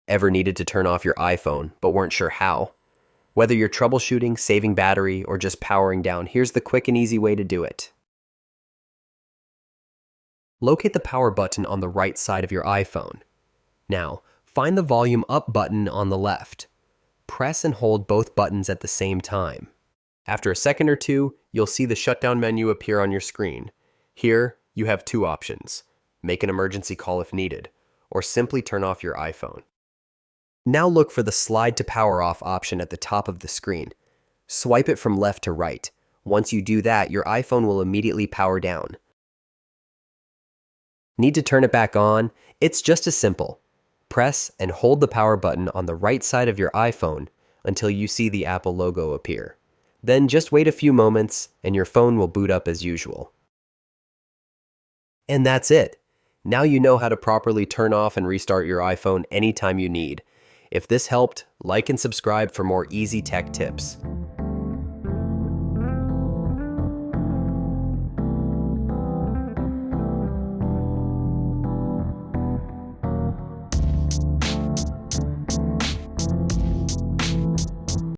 Ever needed to turn off your iPhone but weren't sure how? Whether you're troubleshooting, saving battery, or just powering down, here's the quick and easy way to do it. Locate the power button on the right side of your iPhone. Now, find the volume up button on the left. Press and hold both buttons at the same time. After a second or two, you'll see the shutdown menu appear on your screen. Here, you have two options: make an emergency call if needed, or simply turn off your iPhone. Now look for the slide to power off option at the top of the screen. Swipe it from left to right. Once you do that, your iPhone will immediately power down. Need to turn it back on? It's just as simple. Press and hold the power button on the right side of your iPhone until you see the Apple logo appear. Then just wait a few moments and your phone will boot up as usual. And that's it. Now you know how to properly turn off and restart your iPhone anytime you need. If this helped, like and subscribe for more easy tech tips.